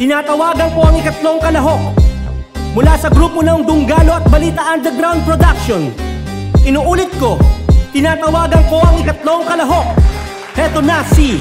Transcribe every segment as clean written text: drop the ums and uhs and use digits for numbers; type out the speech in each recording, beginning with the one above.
Tinatawagan ko ang ikatlong kalahok mula sa grupo ng Dunggalo at Balita Underground Production. Inuulit ko, tinatawagan ko ang ikatlong kalahok. Heto na si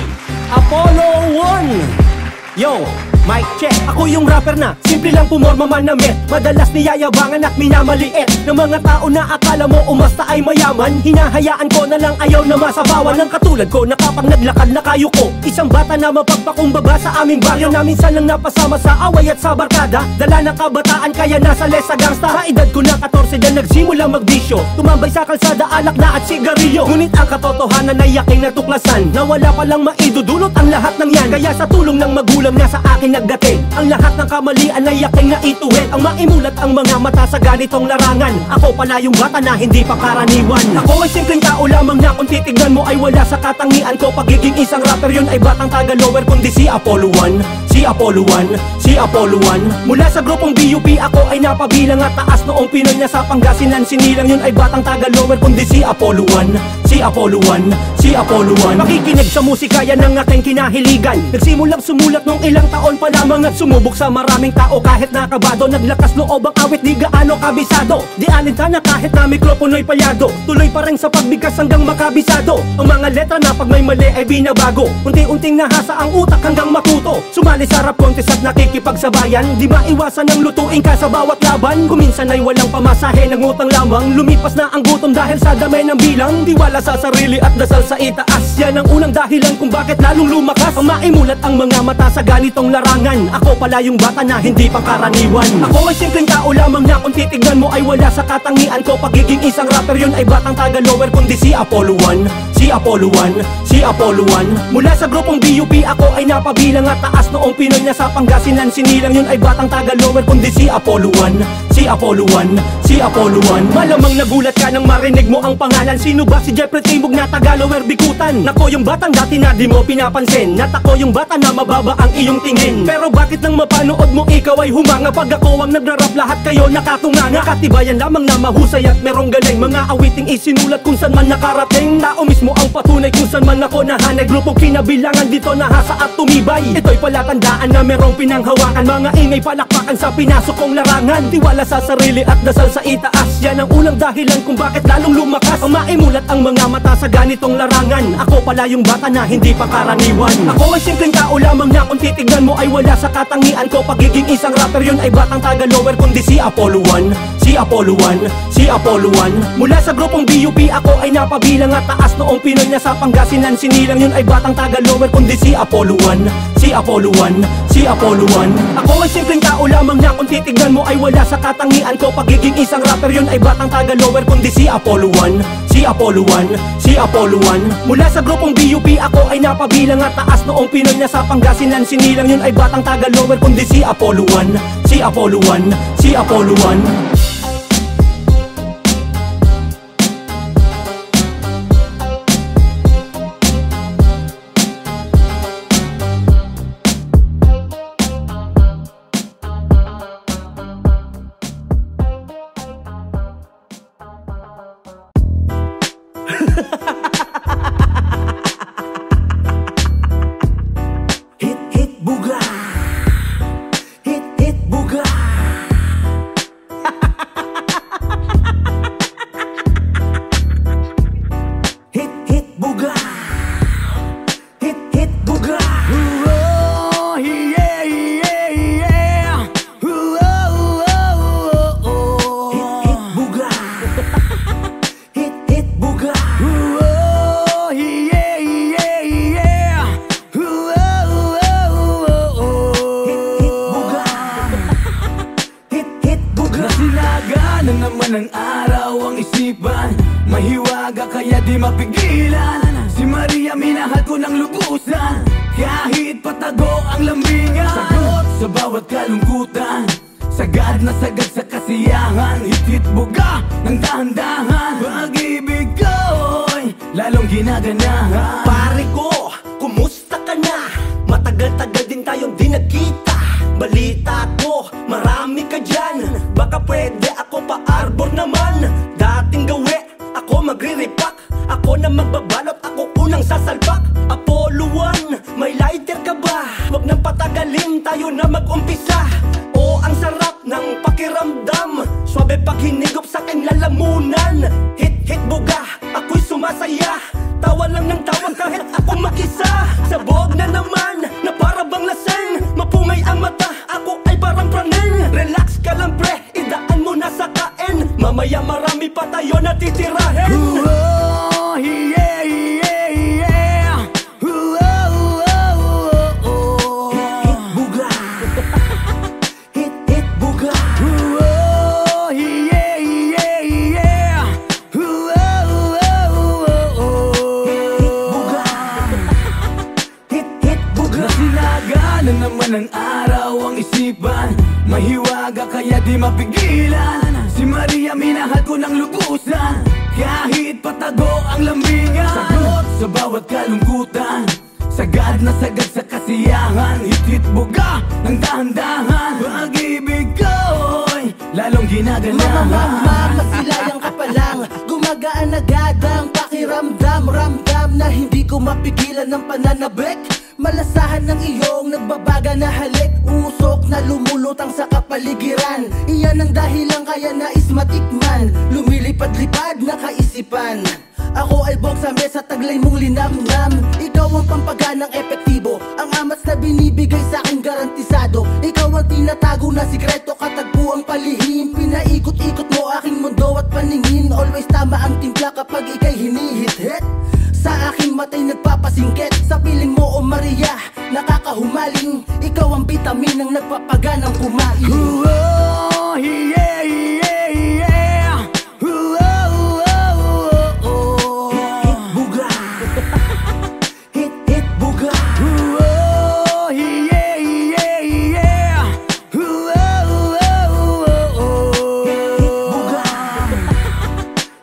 Apollo 1. Yo, mic check. Ako yung rapper na simple lang pumorma manamit. Madalas niyayabangan at minamaliit ng mga tao na akala mo umasta ay mayaman. Hinahayaan ko na lang ayaw na masabawan ng katulad ko na kapag naglakad na kayo ko. Isang bata na mapagpakumbaba sa aming baryo na minsan lang napasama sa away at sa barkada. Dala ng kabataan kaya nasa lesa gangsta. Sa edad ko na 14 na nagsimula magbisyo. Tumambay sa kalsada, alak na at sigarilyo. Ngunit ang katotohanan ay aking natuklasan na wala palang maidudulot ang lahat ng yan. Kaya sa tulong ng magulang na sa akin nagdating, ang lahat ng kamalian ay aking naituwid. Ang maimulat ang mga mata sa ganitong larangan. Ako pala yung bata na hindi pa karaniwan. Ako ay simpleng tao lamang na kung titignan mo ay wala sa katangian ko. Pagiging isang rapper yun ay batang taga-lower kundi si Apollo 1. Si Apollo 1, si Apollo 1. Mula sa grupong BUP ako ay napabilang at taas noong Pinoy na sa Pangasinan. Sinilang yun ay batang taga-lower kundi si Apollo 1. Si Apollo 1, si Apollo 1. Makikinig sa musika yan ang aking kinahiligan. Nagsimulang sumulat nung ilang taon pa lamang at sumubok sa maraming tao kahit nakabado. Naglakas loob ang awit di gaano kabisado. Di alintana kahit na mikropono'y palyado. Tuloy pa rin sa pagbigkas hanggang makabisado. Ang mga letra na pag may mali ay binabago. Unti-unting nahasa ang utak hanggang matuto. Sumali sa rap contest at nakikipagsabayan. Di maiwasan ang lutuin ka sa bawat laban. Kuminsan ay walang pamasahe ng utang lamang. Lumipas na ang gutom dahil sa damay ng bilang. Tiwala sa sarili at dasal sa itaas. Yan ang unang dahilan kung bakit lalong lumakas. Ang maimulat ang mga mata sa ganitong larangan. Ako pala yung bata na hindi pangkaraniwan. Ako ay simpleng tao lamang na kung titignan mo ay wala sa katangian ko. Pagiging isang rapper yun ay batang taga-lower kundi si Apollo 1. Si Apollo 1, si Apollo 1. Mula sa grupong BUP ako ay napabilang at taas noong Pinoy na sa Pangasinan. Sinilang yun ay batang taga-lower kundi si Apollo 1. Si Apollo 1, si Apollo 1. Malamang nagulat ka nang marinig mo ang pangalan. Sino ba si Jeffrey Timog na taga-lower bikutan? Nako yung batang dati na di mo pinapansin. At ako yung bata na mababa ang iyong tingin. Pero bakit nang mapanood mo ikaw ay humanga? Pag ako ang nagrarap lahat kayo nakatunganga. Katibayan lamang na mahusay at merong galing. Mga awiting isinulat kung saan man nakarating. Tao mismo ang patunay kung saan man ako nahanay. Grupong kinabilangan dito nahasa at tumibay. Ito'y palatandaan na merong pinanghawakan. Mga ingay palakpakan sa pinasok kong larangan. Tiwala sa sarili at dasal sa itaas. Yan ang unang dahilan kung bakit lalong lumakas. Ang maimulat ang mga mata sa ganitong larangan. Ako pala yung bata na hindi pa karaniwan. Ako ay simpleng tao lamang na kung titignan mo ay wala sa katangian ko. Pagiging isang rapper yun ay batang taga-lower kundi si Apollo 1. Si Apollo 1, si Apollo 1. Mula sa grupong BUP ako ay napabilang at taas noong Pinoy na sa Pangasinan. Sinilang yun ay batang taga-lower kundi si Apollo 1. Si Apollo 1, si Apollo 1. Ako ay simpleng tao lamang na kung titignan mo ay wala sa katangian ko. Pagiging isang rapper yun ay batang taga-lower kundi si Apollo 1. Si Apollo 1, si Apollo 1. Mula sa grupong BUP ako ay napabilang at taas noong Pinoy na sa Pangasinan. Sinilang yun ay batang taga-lower kundi si Apollo 1. Si Apollo 1, si Apollo 1. ng araw ang isipan, mahiwaga kaya di mapigilan. Si Maria minahal ko ng lubusan, kahit patago ang lambingan. Sagot sa bawat kalungkutan, sagad na sagad sa kasiyahan. Hit-hit buga ng dahan-dahan, pag-ibig ko'y lalong ginaganahan. Pare ko, kumusta ka na? Matagal-tagal din tayong di nagkita. Balita ko, marami ka dyan. Baka pwede ako pa-arbor naman. Dating gawi, ako magre-repack. Ako na magbabalot, ako unang sasalpak. Apollo 1, may lighter ka ba? Huwag nang patagalin, tayo na na naman ang araw ang isipan, mahiwaga kaya di mapigilan. Si Maria minahal ko ng lubusan, kahit patago ang lambingan. Sagot sa bawat kalungkutan, sagad na sagad sa kasiyahan. Hitit buga ng dahan-dahan, pag-ibig ko'y lalong ginaganahan. Masilayang ka pa lang, gumagaan agad ang pakiramdam. Ramdam na hindi ko mapigilan ng pananabik. Malasahan ng iyong nagbabaga na halik, usok na lumulutang sa kapaligiran. Iyan ang dahilan kaya nais matikman, lumilipad-lipad na kaisipan. Ako ay bong sa mesa, taglay mong linamnam. Ikaw ang pampaganang epektibo, ang amas na binibigay sa akin garantisado. Ikaw ang tinatago na sikreto, katagpuang palihim. Pinaikot-ikot mo aking mundo at paningin. Always tama ang timpla kapag ika'y hinihit-hit. Sa aking matay nagpapasingkit, sa piling mo o Maria nakakahumaling. Ikaw ang bitamin ang nagpapaganang kumain. Oh, yeah, yeah, yeah. Hit buga, hit buga. Oh, yeah, yeah, yeah.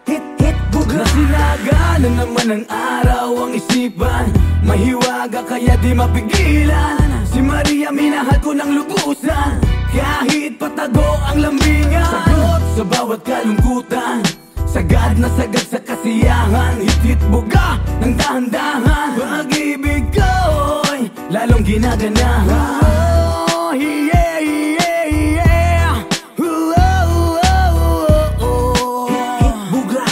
Hit buga. Nasilaga na naman ang araw ang isipan, mahiwaga kaya di mapigilan. Si Maria minahal ko ng lubusan, kahit patago ang lambingan. Sagot sa bawat kalungkutan, sagad na sagad sa kasiyahan. Hitit buga ng dahan-dahan, pag-ibig ko'y lalong ginaganahan. Oh, yeah, yeah, yeah. Hit buga,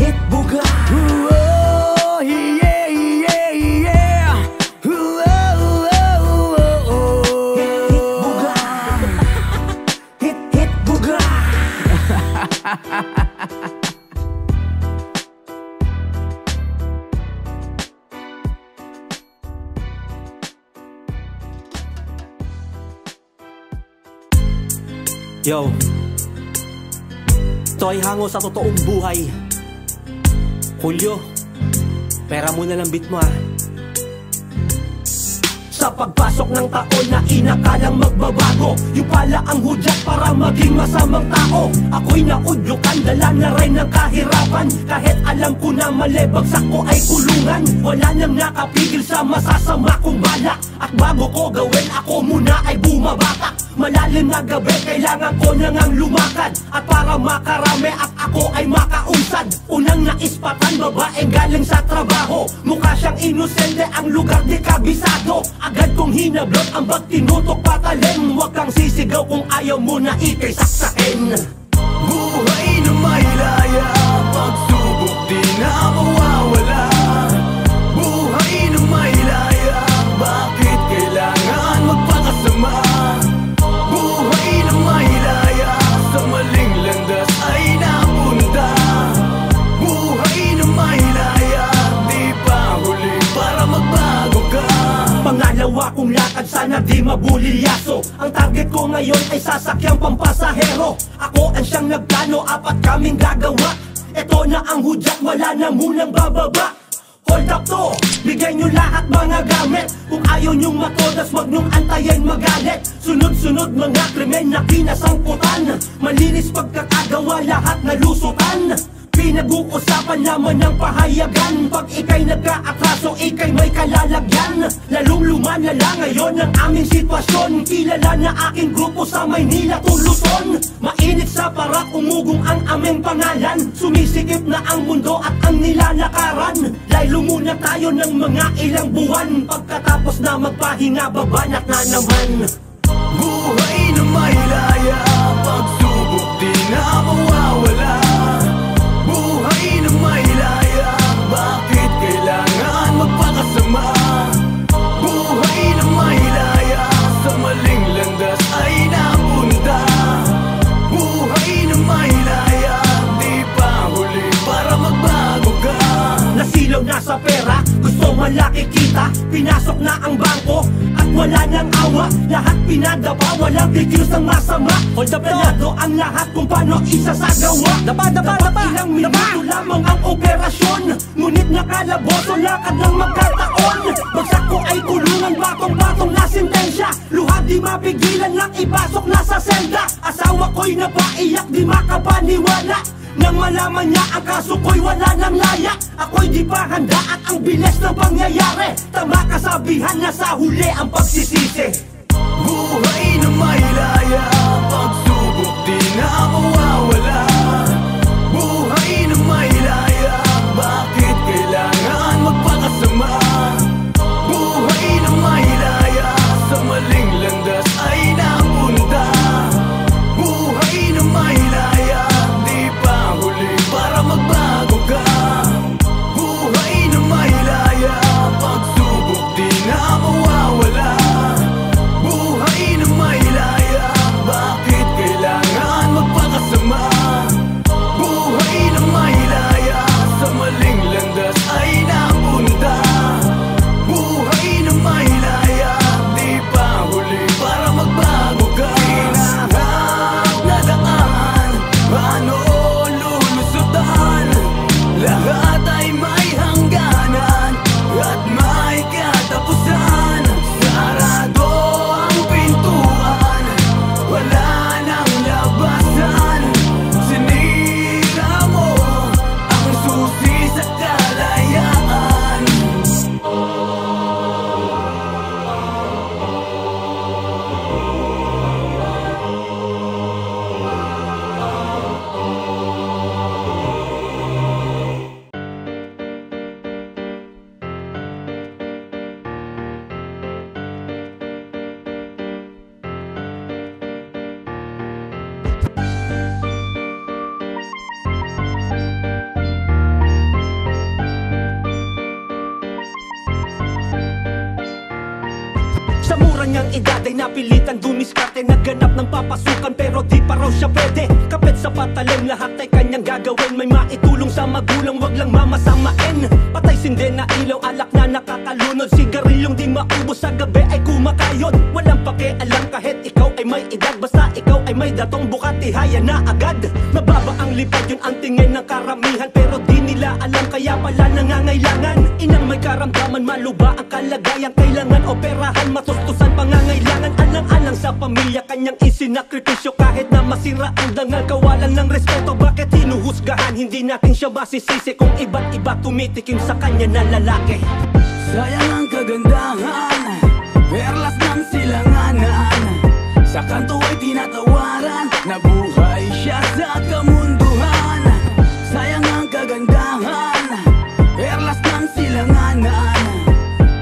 hit buga. Oh, yeah, yeah, yeah. Hit buga. Yo, ito ay hango sa totoong buhay. Julio, pera mo na lang beat mo ah. Sa pagpasok ng taon na inakalang magbabago, yung pala ang hudyat para maging masamang tao. Ako'y naudyukan, dala na rin ng kahirapan. Kahit alam ko na mali, bagsak ko ay kulungan. Wala nang nakapigil sa masasama kong balak. At bago ko gawin, ako muna ay bumabatak. Malalim na gabi, kailangan ko nang ang lumakad. At para makarami at ako ay makausad, unang naispatan, babaeng galing sa trabaho. Mukha siyang inosente, ang lugar di kabisado. Agad kong hinablot ang bag, tinutok patalim. Huwag kang sisigaw kung ayaw mo na ikay saksakin. Buhay na may laya, pagsubok di na mawawala. Buhay na may laya, bakit kailangan magpakasama? Buhay na may laya, sa maling landas ay napunta. Buhay na may laya, di pa huli para magbago ka. Pangalawa kong lakad, sana di mabulilyaso. Ang target ko ngayon ay sasakyang pampasahero. Ako ang siyang nagplano, apat kaming gagawa. Ito na ang hudyat, wala na munang bababa. Hold up to, bigay nyo lahat mga gamit. Kung ayaw nyong matodas, wag nyong antayin magalit. Sunod-sunod mga krimen na kinasangkutan, malinis pagkakagawa, lahat nalusutan. Pinag-uusapan naman ng pahayagan, pag ikay nagka-atraso, ikay may kalalagyan. Lalong lumalala ngayon ang aming sitwasyon. Kilala na aking grupo sa Maynila to Luzon. Mainit sa parak, umugong ang aming pangalan. Sumisikip na ang mundo at ang nilalakaran. Laylo muna tayo ng mga ilang buwan, pagkatapos na magpahinga, babanat na naman. Buhay na may laya, pagsubok di na mawawala. Buhay na may laya, bakit kailangan magpakasama? Buhay na may laya, sa maling landas ay napunta. Buhay na may laya, di pa huli para magbago ka. Nasilaw na sa pera, gusto malaki kita. Pinasok na ang bangko at wala nang awa. Lahat pinadapa, walang figures ng masama. Hold up, ganado ang lahat kung paano isasagawa. Dapat ilang minuto lamang ang operasyon, ngunit nakalaboso lakad ng magkataon. Bagsak ko ay kulungan ba ako'y napaiyak, di makapaniwala nang malaman niya ang kaso ko'y wala nang laya. Ako'y di pa handa at ang bilis ng pangyayari. Tama kasabihan na sa huli ang pagsisisi. Buhay na may laya, pagsubok di na mawawala. Buhay na may laya, bakit kailangan magpakasama? Buhay na may laya, sa maling landas ay napunta. Buhay na may laya, di pa huli para magbago ka. Buhay na may laya, pagsubok di na mawawala. Buhay na may laya, bakit kailangan magpakasama? Buhay na may laya, sa maling landas ay napunta. Buhay na may laya, di pa huli para magbago ka. Hinahak na daan, paano lulusutan? Lahat ay may hangganan at may katapusan. Sarado ang pintuan, wala nang labasan. Sinira mo ang susi sa kalayaan. Sa mura niyang edad ay napilitan dumiskarte, nagganap ng papasukan pero di pa raw siya pwede. Kapit sa patalim, lahat ay kanyang gagawin. May maitulong sa magulang, wag lang mamasamain. Patay sindi na ilaw, alak na nakakalunod. Sigarilyong di maubos sa gabi ay kumakayod. Walang pakialam kahit ikaw ay may edad, basta ikaw ay may datong Bukati, haya na agad. Mababa ang lipad, yun ang tingin ng karamihan, pero di nila alam kaya pala nangangailangan. Inang may karamdaman, maluba ang kalagayan, kailangan operahan, matustusan pangangailangan. Alang-alang sa pamilya, kanyang isinakripisyo. Kahit na masira ang dangal, kawalan ng respeto. Bakit hinuhusgahan? Hindi natin siya masisisi kung iba't iba tumitikim sa kanya na lalaki. Sayang ang kagandahan, perlas ng silanganan. Sa kanto ay tinatawaran, nabuhay siya sa kamunduhan. Sayang ang kagandahan, perlas ng silanganan.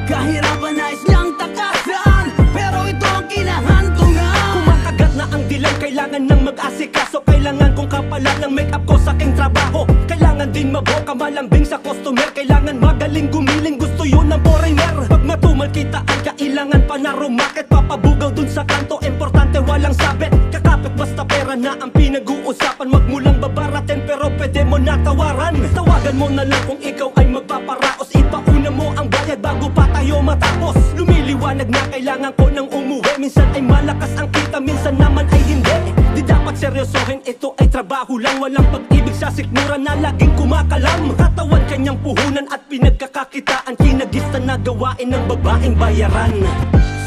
Kahirapan nais niyang takasan, pero ito ang kinahantungan. Kumakagat na ang dilan, kailangan ng mag-asikaso. Kailangan kong kapalan ng make-up ko sa aking trabaho. Kailangan din maboka, malambing sa customer. Kailangan magaling gumiling, gusto yun ng foreigner. Pag matumal kita ang kailangan pa na rumakit. Papabugaw dun sa kanto, importante walang sabit. Kakapit basta pera na ang pinag-uusapan. Magmulang babaratin pero pwede mo natawaran. Tawagan mo na lang kung ikaw ay magpaparaos. Ipauna mo ang bayad bago pa tayo matapos. Lumiliwanag na kailangan ko nang umuwi. Minsan ay malakas ang kita, minsan naman ay hindi. Di dapat seryosohin, ito ay trabaho lang. Walang pag-ibig sa sikmura na laging kumakalam. Katawan kanyang puhunan at pinagkakakitaan. Kinagista na gawain ng babaeng bayaran.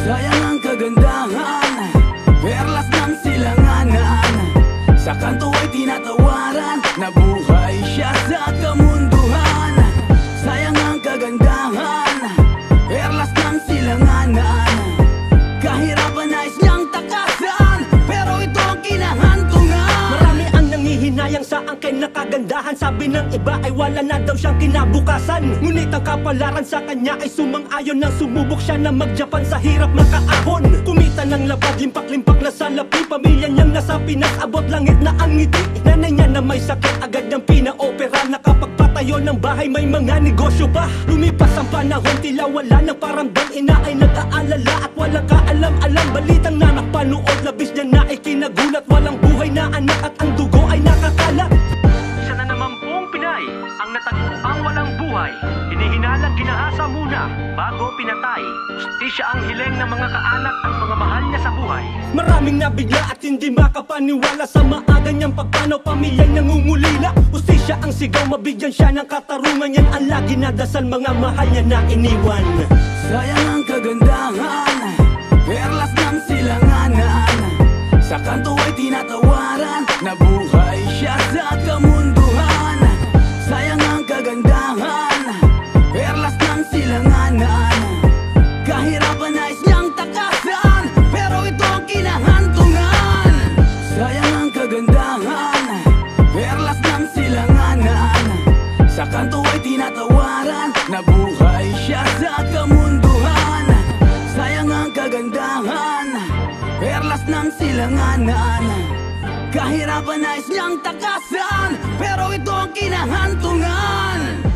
Sayang ang kagandahan, perlas ng silanganan. Sa kanto ay tinatawaran, nabuhay siya sa kamunduhan. Sayang ang kagandahan, perlas ng silanganan. Kahirapan nais niyang takasan, pero ito ang kinahantungan. Marami ang nangihinayang sa angkin na kagandahan. Sabi ng iba ay wala na daw siyang kinabukasan. Ngunit ang kapalaran sa kanya ay sumang-ayon. Nang sumubok siya na mag-Japan sa hirap makaahon. Kumita ng labad, limpak-limpak na salapi. Pamilya niyang nasa Pinas, abot langit na ang ngiti. Nanay niya na may sakit, agad niyang pina-opera. Nakapagpatayo ng bahay, may mga negosyo pa. Lumipas ang panahon, tila wala ng paramdam. Ina ay nag-aalala at walang kaalam-alam. Balitang nanak panood, labis niya na ay kinagulat. Walang buhay na anak at ang dugo ay nakakalat. Isa na naman pong Pinay ang natagpuang walang buhay. Hinihinalang ginahasa muna bago pinatay. Justisya ang hiling ng mga kaanak at mga mahal niya sa buhay. Maraming nabigla at hindi makapaniwala sa maaga niyang pagpanaw, pamilya nangungulila. Ustisya ang sigaw, mabigyan siya ng katarungan. Yan ang lagi nadasal, mga mahal niya na iniwan. Sayang ang kagandahan, perlas ng silanganan. Sa kanto ay tinatawaran, kagandahan, perlas ng silanganan. Kahirapan nais niyang takasan, pero ito ang kinahantungan.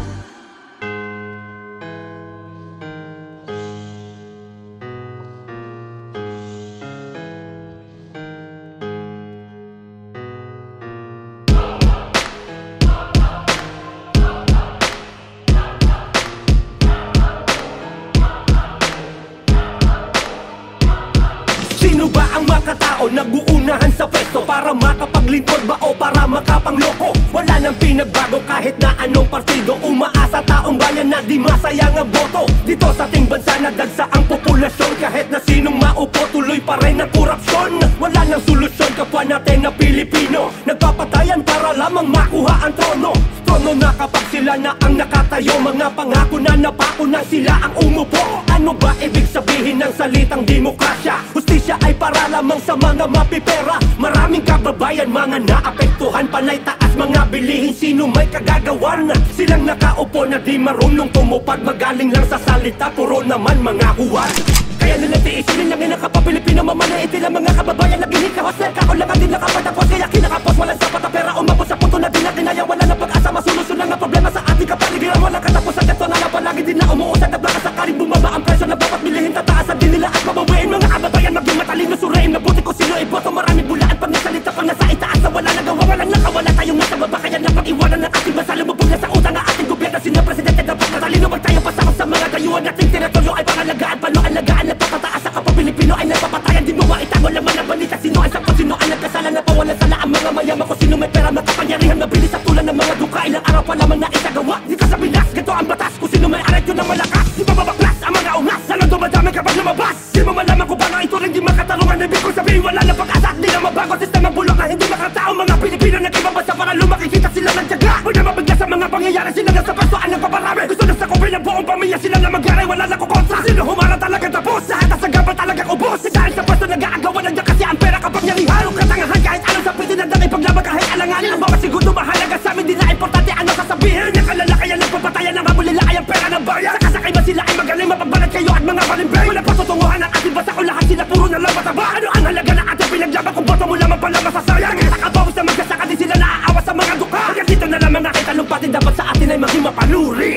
Sino ba ang makatao nag-uunahan sa pwesto para makapaglingkod ba o para makapangloko? Wala nang pinagbago kahit na anong partido. Umaasa taong bayan na di masayang ang boto. Dito sa ating bansa nadagsa ang populasyon. Kahit na sinong maupo tuloy pa rin ang korupsyon. Wala nang solusyon kapwa natin na Pilipino. Nagpapatayan para lamang makuha ang trono. Trono na kapag sila na ang nakatayo. Mga pangako na napako na sila ang umupo. Ano ba ibig sabihin ng salitang demokrasya? Hustisya ay para lamang sa mga mapipera. Maraming kababayan mga naapektuhan. Panay taas mga bilihin, sino may kagagawan? Silang nakaupo na di marunong tumupad. Magaling lang sa salita, puro naman mga huwad. Kaya nila tiisin lang ang kapapilipino. Mamanain sila mga kababayan na ginikawas. Kakulangan din nakapatapos, kaya kinakapos. Walang sapat na pera, umabot sa punto na di na kinaya. Wala na pag-asa, masolusyon lang ang problema sa ating kapaligiran. Walang katapusan, ito na lang palagi din na umuusad. Nagbaka sakaling bumaba ang presyo na dapat bilihin. Tataasan din nila at mabawiin mga kababayan. Maging matalino, surain, mabuti ko sino iboto. Maraming bulaan pag nasalita pang nasa itaas na wala nagawa. Walang nakawala tayong nasa baba. Kaya napag iwanan ng ating bansa. Lumubog na sa utang ng ating gobyerno. Sino presidente dapat natalino? Wag tayo pasakot sa mga dayuhan. Ating teritoryo ay pangalagaan, palo-alagaan. Nagpapataas sa kapwa Pilipino ay nagpapatayan. Di mo maitago laman ang balita. Sino ang sakot, sino ang nagkasala na pawalan sala ang mga mayaman ko. Sino may pera, makapangyarihan, mabilis sa tulan ng mga duka. Ilang araw pa lamang na itagawa. Dito sa Pinas, ganito ang batas. Kung sino may aray yun ang malakas. Di bababaklas ang mga ungas. Lalong dumadami kapag lumabas. Di mo malaman kung paano ito rin di makatarungan. Ibig ko sabihin wala na pag-asa. Di na mabago sistema bulok na hindi makatao. Mga Pilipino nag-ibabasa para lumakikita sila ng tiyaga. Huwag na mabigla sa mga pangyayari. Sila nasa pasoan ng paparami. Gusto na sakupin ang buong pamilya. Sila na mag-aray, wala na kukontra. Sino humara talaga tapos. Lahat sa gabal talagang ubos. Dahil sa paso nag-aagawa ng kasi ang pera kapag nangyari. Katangahan kahit anong sapitin ang dangay paglaban kahit alanganin. Ang bawat segundo mahalaga sa amin. Di na importante ano sasabihin. Yung kalalakayan ng papatayan ng habol nila ay ang pera ng bayan. Sakasakay ba sila ay magaling mapagbalat kayo at mga balimbing. Wala patutunguhan ang ating basa kung lahat sila puro na lang mataba. Ano ang halaga na ating pinaglaban kung boto mo lamang pala masasayang. Nakabawis na magsasaka din sila naaawa sa mga duka. Hanggang dito na lamang nakita lumpatin dapat sa atin ay maging mapanuri.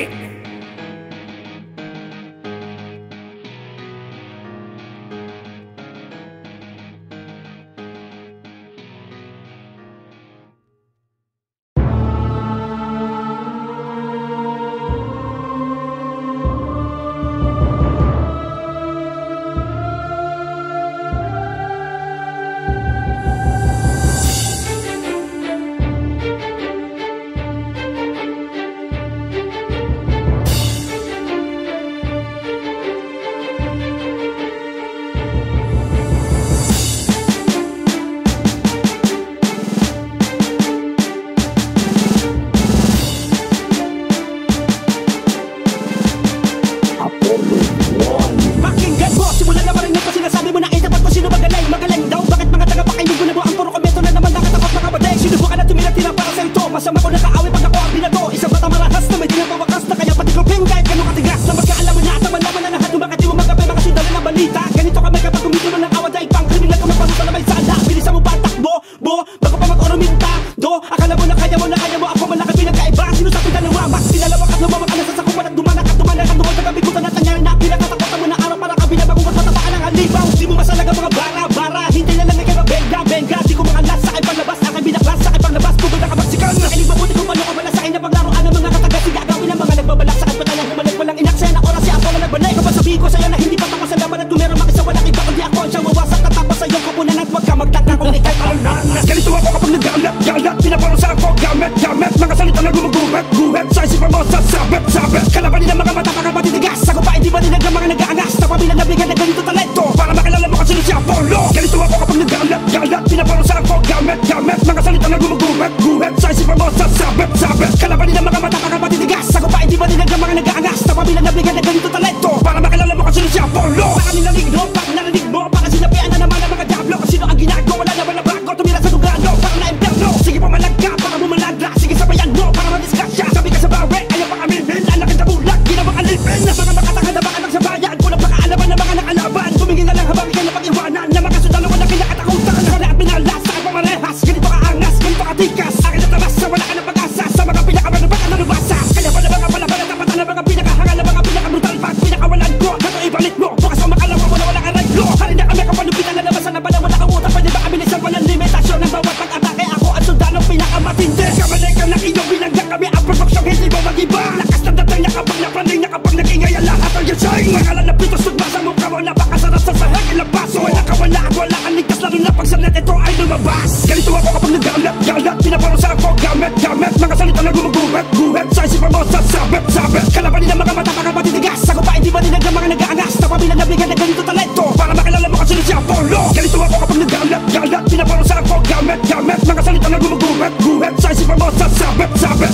nabigyan ng ganito talento para makilala mo kasi siya Apollo. Ganito ako kapag nagalat, pinaparusa ako gamit mga salita na gumuguhit sa isipan mo sabit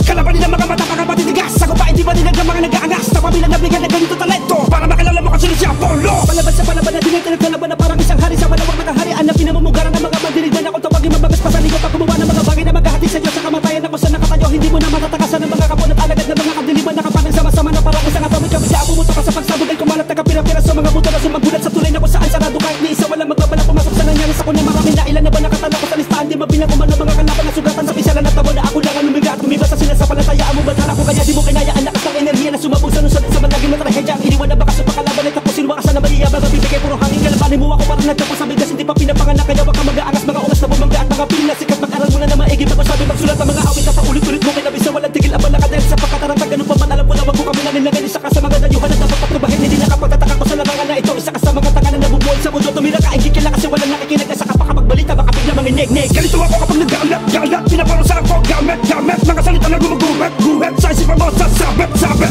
kalaban nila mga mata para matitigas. Ako pa hindi ba nila mga nag-aangas na pabilang nabigyan ng ganito talento para makilala mo kasi siya Apollo. Palaban sa palaban na dinitinin kalaban na parang isang hari sa malawak na kaharian na pinamumugaran ng mga mandinig na ako tawagin mabagas pa sa ligo pag gumawa ng mga bagay na maghahatid sa Diyos sa kamatayan na kung saan nakatayo. Hindi mo na matatakasan ng mga kapon at alagad na mga kadiliman nakapanang sama-sama na parang isang atomik ka bigla bumuto ka sa pagsabog ay kumalat na kapira-pira sa mga buto na sumagulat sa tulay na kung saan sarado kahit ni isa walang magbabalak pumasok sa nangyari sa kunya marami na ilan na ba nakatala ko sa listahan di mabilang kung ano mga kalaban na sugatan sa pisalan at tabo na ako lang ang lumiga at kumiba sa sinasapalatayaan mo ba't harap ko kaya di mo kinaya ang lakas ng enerhiya na sumabog sa nusod sa malaging na trahedya ang iniwan na bakas sa pakalaban ay tapusin wakasan na maliyabang mabibigay puro hangin kalabanin mo ako parang nagtapos sa bigas hindi pa pinapanganak kaya wag ka mag-aangas mga oras na bumangga at mga piling na sikat mag-aral mo na na maigi bago sabi magsulat ang mga awit na paulit-ulit mo kinabisa walang tigil abala ka dahil sa pagkatarantag ganun pa man alam mo na wag mo kami naninagay isa ka sa mga dayuhan na dapat patrubahin hindi nakapagtataka ko sa larangan na ito isa ka sa mga tanga na nabubuhay sa mundo tumira ka ingit kila kasi walang nakikinig na sa kapakapagbalita baka bigla mga nig-nig. Ganito ako kapag nagalat pinaparusa ako gamit mga salita na gumuguhit sa isipan mo sabit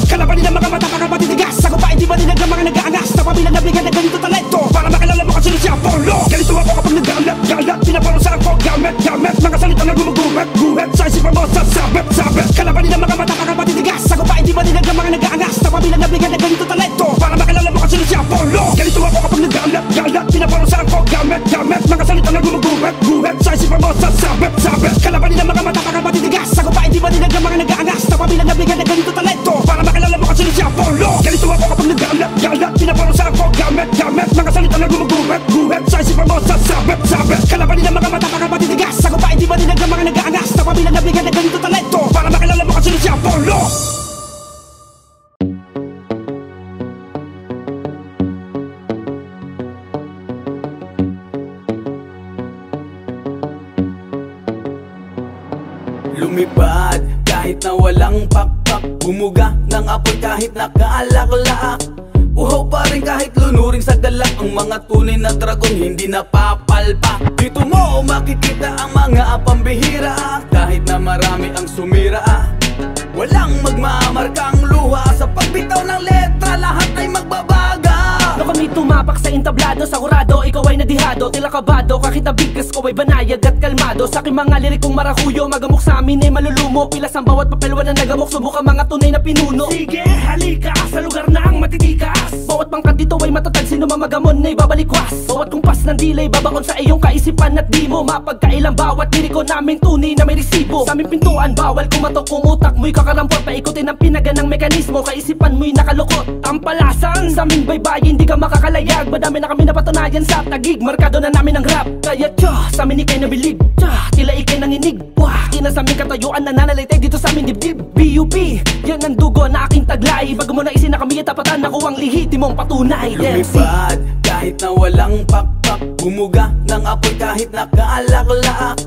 kalaban nila mga mata para matitigas. Ako pa hindi ba nila mga nag-aangas na pabilang nabigyan ng ganito talento para makilala mo kasi siya Apollo. Ganito ako kapag nagalat pinaparusa ako gamit mga salita na gumuguhit sa isipan mo sabit kalaban nila mga mata para matitigas. Ako pa hindi ba nila mga nag-aangas na pabilang nabigyan ng ganito talento para makilala mo kasi siya Apollo. Ganito ako kapag nagalat pinaparusa ako gamit mga salita na gumuguhit sa isipan mo sabit kalaban nila mga mata para matitigas. Ako pa hindi ba nila mga nag-aangas na pabilang nabigyan ng ganito talento para makilala mo kasi siya Apollo. Ganito ako kapag nagalat pinaparusa ako gamit mga salita na gumuguhit sa isipan mo sabit kalaban nila mga mata para matitigas. Ako pa hindi ba nila mga nag-aangas na pabilang nabigyan ng ganito talento para makilala mo kasi siya Apollo. Lumipad kahit na walang pakpak, bumuga ng apoy kahit nakaalak-lak, uhaw pa rin kahit lunuring sa galak. Ang mga tunay na dragon hindi napapalpak. Dito mo makikita ang mga pambihira kahit na marami ang sumira. Walang magmamarkang luha sa pagbitaw ng letra, lahat ay magbabaga. No kami tumapak sa entablado, sagurado ikaw ay nadihado, tila kabado, kahit nabigkas ko ay banayad at kalmado. Sa aking mga lirikong marahuyo, magamok sa amin ay malulumo, pilas ang bawat papelwa na nagamok, subukan mga tunay na pinuno. Sige, halika sa lugar na ang matitikas, bawat pangkat dito ay matatag, sino mamagamon ay babalikwas. Bawat kumpas ng dilay babaon sa iyong kaisipan at di mo mapagkailang bawat liriko naming tunay na may resibo. Sa aming pintuan bawal kumatok kung utak mo'y kakarampot, paikutin ang pinaganang mekanismo, kaisipan mo'y nakalukot. Ang palasan sa aming baybayin di ka makakalayag, madami na kami napatunayan sa tagig, markado na namin ang rap. Kaya sa amin ikay nabilib, tila ikay nanginig. Wah, ina sa aming katayuan nananalitay dito sa aming dibdib. BUP, yan ang dugo na aking taglay, bago mo na isin na kami itapatan na kuwang lihitimong patunay. Lumipad kahit na walang pakpak, bumuga ng apoy kahit nakaalak-lak,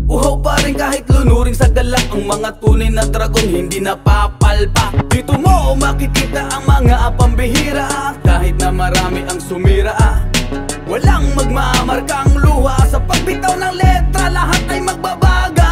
uhaw pa rin kahit lunuring sa galak. Ang mga tunay na dragon hindi napapalpak. Dito mo makikita ang mga pambihira kahit na marami ang sumira. Walang magmamarkang luha sa pagbitaw ng letra, lahat ay magbabaga.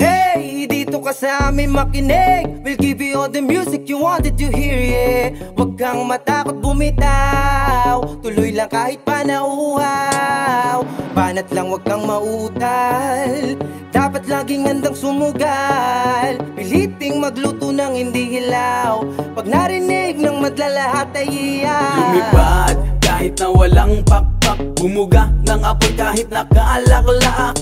Hey, dito ka sa amin makinig, we'll give you all the music you wanted to hear, yeah. Wag kang matakot bumitaw, tuloy lang kahit panauhaw. Banat lang wag kang mautal, dapat laging handang sumugal. Piliting magluto ng hindi hilaw, pag narinig ng madla lahat ay iyaw. Lumipad kahit na walang pakpak, bumuga ng apoy kahit nakaalak-lak,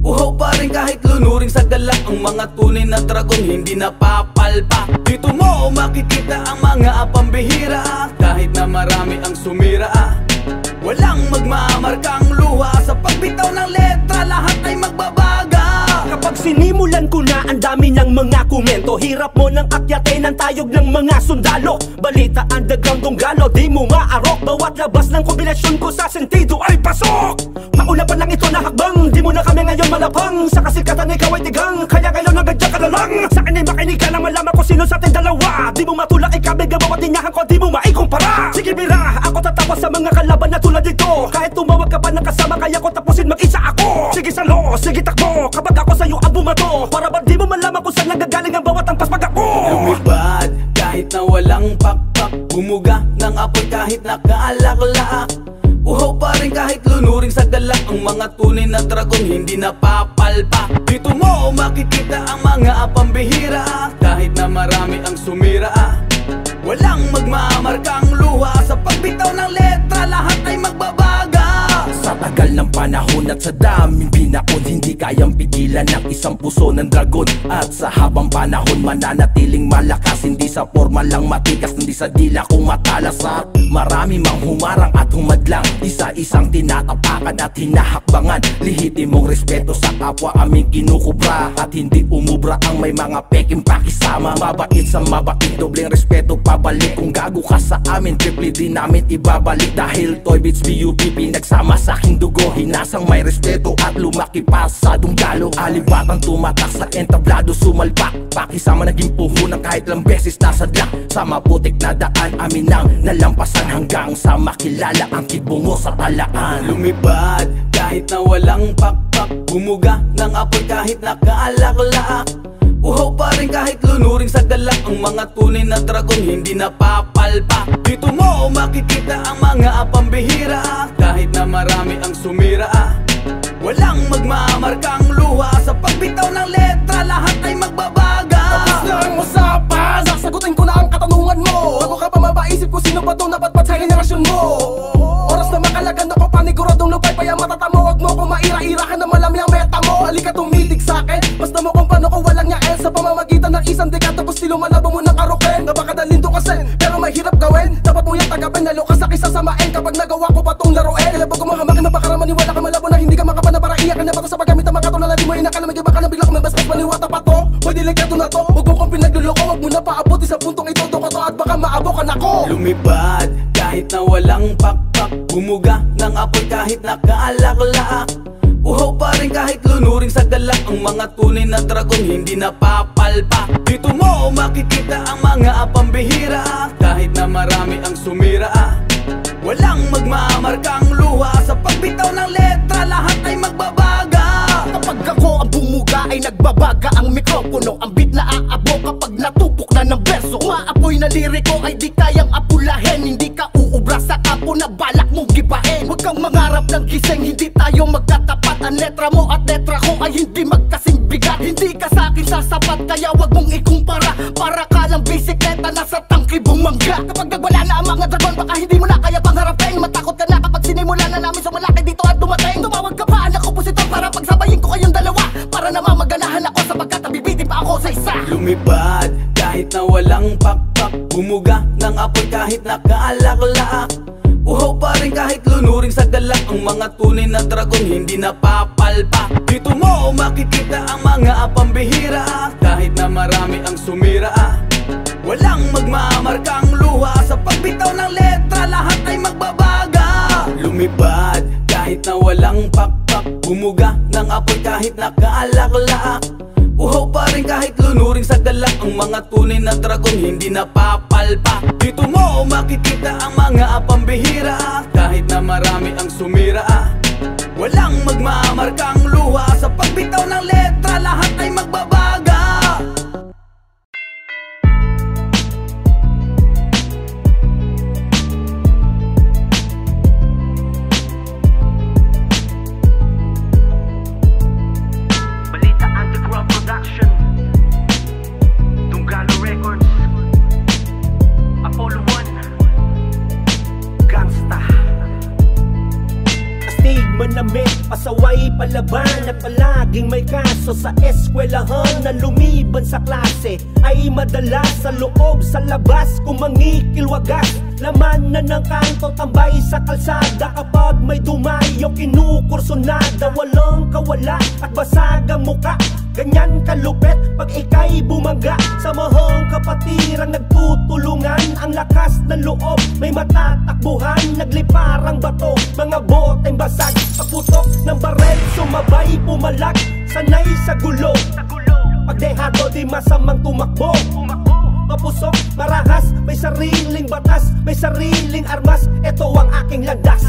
uhaw pa rin kahit lunuring sa galak. Ang mga tunay na dragon hindi napapalpak. Dito mo makikita ang mga pambihira kahit na marami ang sumira. Walang magmamarkang luha sa pagbitaw ng letra, lahat ay magbabaga. Kapag sinimulan ko na ang dami ng mga komento, hirap mo nang akyatin ang tayog ng mga sundalo. Balita underground tunggalo, di mo maarok, bawat labas ng kombinasyon ko sa sentido ay pasok. Mauna pa lang ito na hakbang, di mo na kami ngayon malapang, sa kasikatan ikaw ay tigang, kaya ngayon nagadya ka na lang. Sa akin ay makinig ka na malaman ko sino sa ating dalawa, di mo matulak ikabig ang bawat linyahan ko, di mo maikumpara. Sige bira, ako tatawas sa mga kalaban na tulad dito, kahit tumawag ka pa ng kasama kaya ko tapusin mag-isa ako. Sige salo, sige takbo, kapag ako sa'yo ang bumato, para ba di mo malaman kung saan nagagaling ang bawat ampas pag ako. Lumipad kahit na walang pakpak, bumuga ng apoy kahit nakaalak-laak. Uhaw pa rin kahit lunuring sa galak. Ang mga tunay na dragon hindi napapalpa. Dito mo makikita ang mga pambihira. Kahit na marami ang sumira, walang magmamarkang luha. Sa pagbitaw ng letra lahat ay magbabaga. Sa tagal ng panahon at sa daming binaon, hindi kayang pigilan ng isang puso ng dragon. At sa habang panahon mananatiling malakas, hindi sa forma lang matikas, hindi sa dila kung matalas. At marami mang humarang at humadlang, isa-isang tinatapakan at hinahakbangan. Lihitimong respeto sa kapwa aming kinukubra, at hindi umubra ang may mga peking pakisama. Mabait sa mabait, dobleng respeto pabalik. Kung gago ka sa amin, triple din namin ibabalik. Dahil Toy Beats PUPP nagsama sa aking dugo, hinasang may respeto at lumaki pa sa Dunggalo. Alibatang tumatak sa entablado, sumalpak pakisama naging puhunan kahit lang beses nasadlak. Sa maputik na daan amin nang nalampasan, hanggang sa makilala ang kibungo sa talaan. Lumipad kahit na walang pakpak, bumuga ng apoy kahit nakaalak-laak. Uhaw pa rin kahit lunuring sa galak. Ang mga tunay na dragon hindi napapalpa. Dito mo makikita ang mga pambihira. Kahit na marami ang sumira, walang magmamarkang luha. Sa pagbitaw ng letra lahat ay magbabaga. Tapos na ang usapan, sasagutin ko na ang katanungan mo. Bago ka pa mapaisip kung sino ba itong napatpat sa henerasyon mo. Oras na makalagan ako, paniguradong lupay pa yung matatamo. Huwag mo kung maira-ira ka na malamyang meta mo. Halika tumitig sa'kin, basta mo kung paano ko walang yael. Sa pamamagitan ng isang dekada, tapos lumalabo mo ng karoken. Napakadaling tukasin, pero mahirap gawin. Dapat mo yung tagapin, lalo ka sa kisasamain. Kapag nagawa ko pa tong laruin, kaya bago mahamakin, mapakaraman, niwala ka malabo na hindi ka makapanabara. Iyak ka na ba to sa paggamit ng mga kato na di mo inakala. Mag-iba ka na bigla kumabaskas, maniwata pa to. Hoy, delikado na to, huwag mo kong pinagluloko. Huwag mo na paabot, sa puntong ito ko to, at baka maabo ka na ko. Lumipad kahit na walang pakpak, bumuga ng apoy kahit nakaalak-laak. Uhaw pa rin kahit lunuring sa galak. Ang mga tunay na dragon hindi napapalpa. Dito mo makikita ang mga pambihira. Kahit na marami ang sumira, walang magmamarkang luha. Sa pagbitaw ng letra lahat ay magbabaga. Kapag ako ang bumuga ay nagbabaga ang mikropono. Ang beat na aabo kapag natupok na ng verso. Umaapoy na liriko ay di kayang apulahin. Hindi ka uubra sa kapo na balak mong gibahin. Huwag kang mangarap ng gising, hindi tayo magkatapat. Ang letra mo at letra ko ay hindi magkasing bigat. Hindi ka sa akin sasapat, kaya wag mong ikumpara. Para ka lang bisikleta nasa tangki bumangga. Kapag nagwala na ang mga dragon, baka hindi mo na kaya pangharapin. Matakot ka na kapag sinimula na namin sumalaki dito at dumating. Tumawag ka pa anak kompositor para pagsabayin ko kayong dalawa. Para naman maganahan ako sapagkat nabibitin pa ako sa isa. Lumipad kahit na walang pakpak, bumuga ng apoy kahit nakaalak-laak. Uhaw pa rin kahit lunuring sa galak. Ang mga tunay na dragon hindi napapalpa. Dito mo makikita ang mga pambihira. Kahit na marami ang sumira, walang magmamarkang luha. Sa pagbitaw ng letra lahat ay magbabaga. Lumipad kahit na walang pakpak, bumuga ng apoy kahit nakaalak-laak. Uhaw pa rin kahit lunuring sa galak. Ang mga tunay na dragon hindi napapalpa. Dito mo makikita ang mga pambihira. Kahit na marami ang sumira, walang magmamarkang luha. Sa pagbitaw ng letra lahat ay magbabaga. Dunggalo Records, Apollo 1, Gangsta. Astig manamit, pasaway palaban. At palaging may kaso sa eskwelahan. Na lumiban sa klase ay madalas sa loob sa labas kumangikilwagas. Laman na ng kanto, tambay sa kalsada. Kapag may dumayo, kinukursonada. Walang kawala at basag ang muka. Ganyan kalupet pag ika'y bumaga. Sa mahong kapatiran nagtutulungan. Ang lakas ng loob may matatakbuhan. Nagliparang bato, mga boteng basag. Pagputok ng barel, sumabay pumalag. Sanay sa gulo, pag dehado di masamang tumakbo. Mapusok, marahas, may sariling batas, may sariling armas. Ito ang aking landas.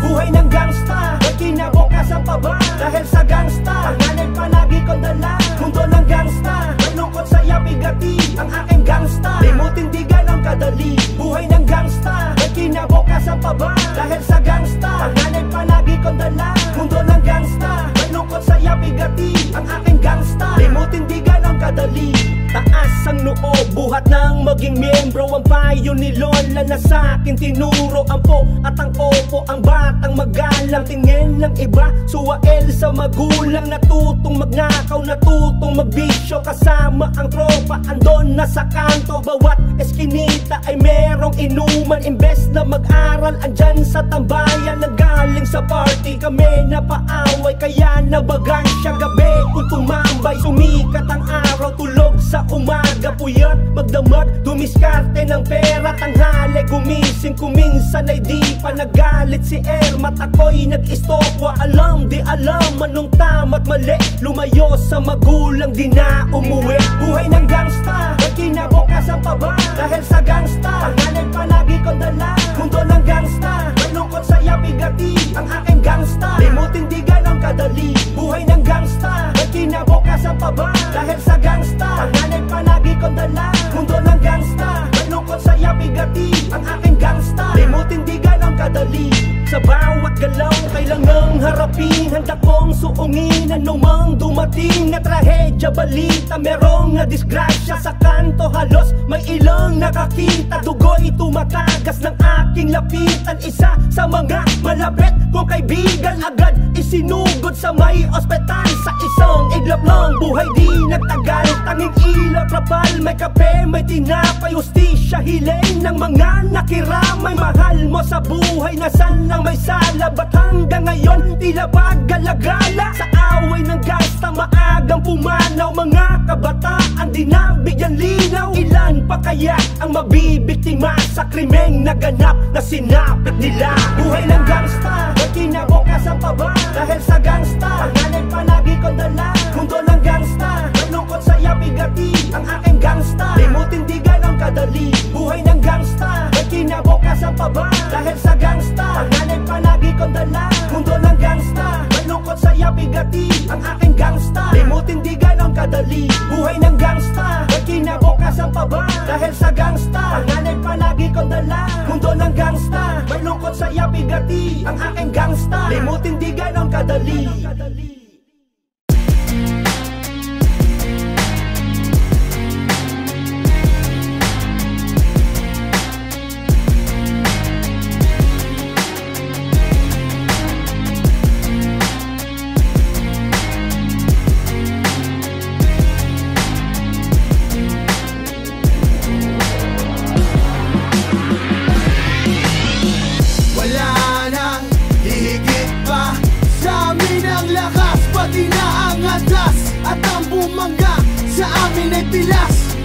Buhay ng gangsta, may kinabukasan pa ba? Dahil sa gangsta, panganib palagi kong dala. Mundo ng gangsta, malungkot saya bigati ang aking gangsta. Limutin di ganang kadali. Buhay ng gangsta, may kinabukasan pa ba? Dahil sa gangsta, panganay palagi kong dala. Mundo ng gangsta, may lungkot saya bigati. Ang aking gangsta, limutin di ganon kadali. Taas ang noo, buhat ng maging miyembro. Ang payo ni Lola na sa'kin tinuro. Ang po at ang opo, ang batang magalang. Tingin ng iba, suwael sa magulang. Natutong magnakaw, natutong magbisyo. Kasama ang tropa, andon na sa kanto. Bawat eskinita ay merong inuman. Imbes na mag-aral, andyan sa tambayan. Nagaling sa party, kami napaaway. Kaya nabagan siya gabi kung tumambay. Sumikat ang araw, tulog sa umaga. Puyat, magdamag, dumiskarte ng pera. Tanghali, gumising, kuminsan ay di pa nagalit si Ermat. Ako'y nag-istokwa, alam di alam anong tama't mali. Lumayo sa magulang, di na umuwi. Buhay ng gangsta, may kinabukasan pa ba? Dahil sa gangsta, panganay palagi kong dala. Mundo ng gangsta, may lungkot saya bigati. Ang aking gangsta, limutin di ganon kadali. Buhay ng gangsta, may kinabukasan pa ba? Dahil sa gangsta, panganay palagi kong dala. Mundo ng gangsta, may lungkot saya bigati. Ang aking gangsta, limutin di ganon kadali. Sa bawat galaw, kailangang harapin. Handa kong suungin anumang dumating na trahedya, balita. Merong na disgrasya sa kanto, halos may ilang nakakita. Dugo'y tumatagas ng aking lapitan. Isa sa mga malapit kong kaibigan, agad isinugod sa may ospital. Sa isang iglap ng buhay di nagtagal. Tanging ilaw, trapal, may kape, may tinapay. Hustisya, hiling ng mga nakiramay. Mahal mo sa buhay, nasan lang may sala? Ba't hanggang ngayon tila pag-galagala? Sa away ng gasta, maagang pumanaw. Mga kabataan di na bigyan linaw. Ilan pa kaya ang mabibiktima sa krimeng naganap na sinapit nila? Buhay ng gangsta, may kinabukasan pa ba? Dahil sa gangsta, panganay palagi kong dala. Mundo ng gangsta, may lungkot saya bigati. Ang aking gangsta, limutin di ganon kadali. Buhay ng gangsta, may kinabukasan pa ba? Dahil sa gangsta, panganay palagi kong dala. Mundo ng gangsta, may lungkot saya bigati. Ang aking gangsta, limutin di ganon kadali. Buhay ng gangsta, may kinabukasan pa ba? Dahil sa gangsta, panganay palagi kong dala. Mundo ng gangsta, may lungkot saya bigati. Ang aking gangsta, limutin di ganon kadali.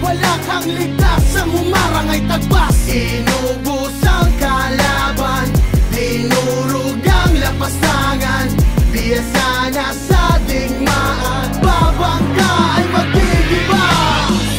Wala kang ligtas, ang humarang ay tagbas. Inubos ang kalaban, dinurog ang lapastangan. Biyasa na sa digmaan, babangga ay magdidiba.